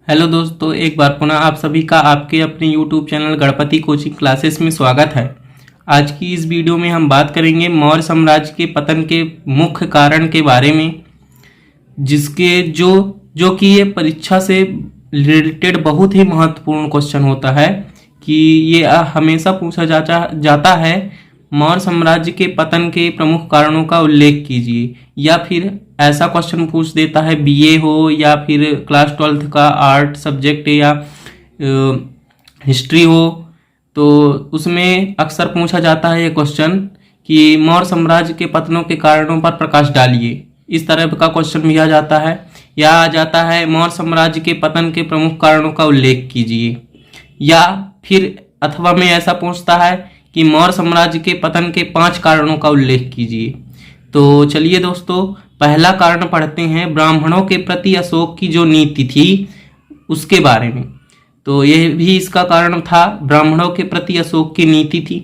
Hello दोस्तों, एक बार पुनः आप सभी का आपके अपने YouTube channel Ganpati coaching classes में स्वागत है। आज की इस वीडियो में हम बात करेंगे मौर्य साम्राज्य के पतन के मुख्य कारण के बारे में, जिसके जो कि ये परीक्षा से रिलेटेड बहुत ही महत्वपूर्ण क्वेश्चन होता है कि ये हमेशा पूछा जाता है मौर्य साम्राज्य के पतन के प्रमुख कारणों का उल्लेख कीजिए, या फिर ऐसा क्वेश्चन पूछ देता है बीए हो या फिर क्लास 12th का आर्ट सब्जेक्ट या हिस्ट्री हो, तो उसमें अक्सर पूछा जाता है ये क्वेश्चन कि मौर्य साम्राज्य के पतनों के कारणों पर प्रकाश डालिए। इस तरह का क्वेश्चन भी आ जाता है, या आ जाता है मौर्य साम्राज्य के पतन के प्रमुख कारणों का उल्लेख कीजिए, या फिर अथवा में ऐसा पूछता है कि मौर्य साम्राज्य के पतन के 5 कारणों का उल्लेख कीजिए। तो चलिए दोस्तों, पहला कारण पढ़ते हैं, ब्राह्मणों के प्रति अशोक की जो नीति थी उसके बारे में। तो यह भी इसका कारण था, ब्राह्मणों के प्रति अशोक की नीति थी।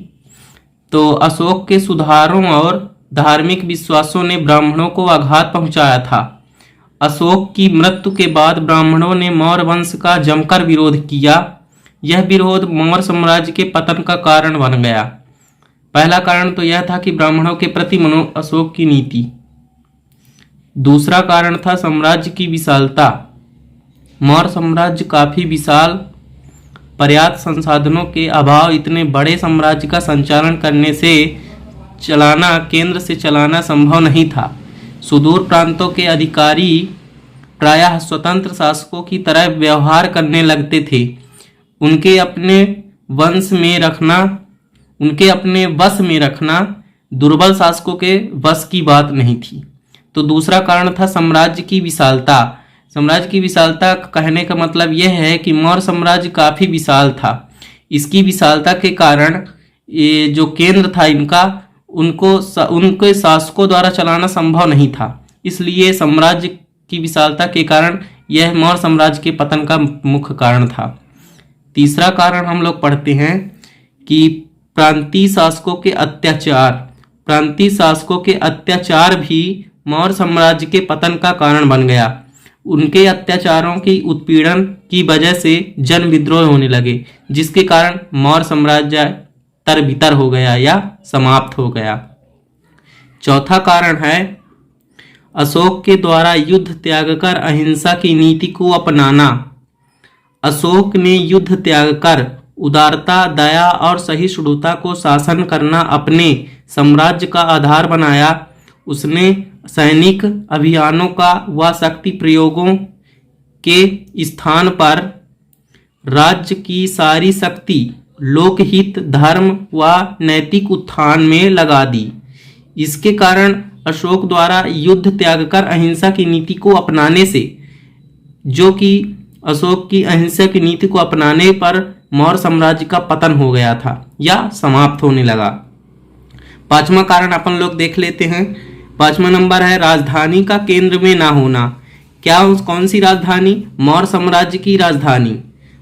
तो अशोक के सुधारों और धार्मिक विश्वासों ने ब्राह्मणों को आघात पहुंचाया था। अशोक की मृत्यु के बाद ब्राह्मणों ने मौर्य वंश का जमकर विरोध किया। यह विरोध मौर्य साम्राज्य के पतन का कारण बन गया। पहला कारण तो यह था कि ब्राह्मणों के प्रति अशोक की नीति। दूसरा कारण था साम्राज्य की विशालता। मौर्य साम्राज्य काफी विशाल, पर्याप्त संसाधनों के अभाव इतने बड़े साम्राज्य का संचालन करने से केंद्र से चलाना संभव नहीं था। सुदूर प्रांतों के अधिकारी प्रायः स्वतंत्र शासकों की तरह व्यवहार करने लगते थे। उनके अपने वश में रखना दुर्बल शासकों के वश की बात नहीं थी। तो दूसरा कारण था साम्राज्य की विशालता। साम्राज्य की विशालता कहने का मतलब यह है कि मौर्य साम्राज्य काफी विशाल था। इसकी विशालता के कारण ये जो केंद्र था इनका, उनके शासकों द्वारा चलाना संभव नहीं था। इसलिए साम्राज्य की विशालता के कारण यह मौर्य साम्राज्य के पतन का मुख्य कारण था। तीसरा कारण हम लोग पढ़ते हैं कि प्रांतीय शासकों के अत्याचार। प्रांतीय शासकों के अत्याचार भी मौर्य साम्राज्य के पतन का कारण बन गया। उनके अत्याचारों की उत्पीड़न की वजह से जन विद्रोह होने लगे, जिसके कारण मौर्य साम्राज्य तरबितर हो गया या समाप्त हो गया। चौथा कारण है अशोक के द्वारा युद्ध त्याग कर अहिंसा की नीति को अपनाना। अशोक ने युद्ध त्याग कर उदारता, दया और सहिष्णुता को शासन करना अपने साम्राज्य का आधार बनाया। उसने सैनिक अभियानों का व शक्ति प्रयोगों के स्थान पर राज्य की सारी शक्ति लोकहित, धर्म व नैतिक उत्थान में लगा दी। इसके कारण अशोक द्वारा युद्ध त्याग कर अहिंसा की नीति को अपनाने से, जो कि अशोक की अहिंसा की नीति को अपनाने पर मौर्य साम्राज्य का पतन हो गया था या समाप्त होने लगा। पांचवा कारण अपन लोग देख लेते हैं। पांचवा नंबर है राजधानी का केंद्र में ना होना। कौन सी राजधानी? मौर्य साम्राज्य की राजधानी।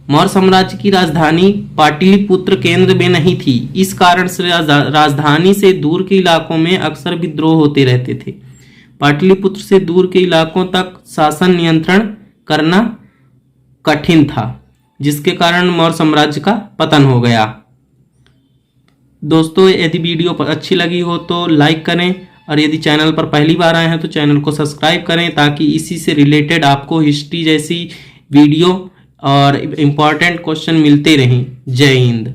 मौर्य साम्राज्य की राजधानी पाटलिपुत्र केंद्र में नहीं थी। इस कारण से राजधानी से दूर के इलाकों में अक्सर विद्रोह होते रहते थे। पाटलिपुत्र से दूर के इलाकों तक शासन नियंत्रण करना कठिन था, जिसके कारण मौर्य साम्राज्य का पतन हो गया। दोस्तों, यदि वीडियो अच्छी लगी हो तो लाइक करें, और यदि चैनल पर पहली बार आए हैं तो चैनल को सब्सक्राइब करें, ताकि इसी से रिलेटेड आपको हिस्ट्री जैसी वीडियो और इम्पॉर्टेंट क्वेश्चन मिलते रहें। जय हिंद।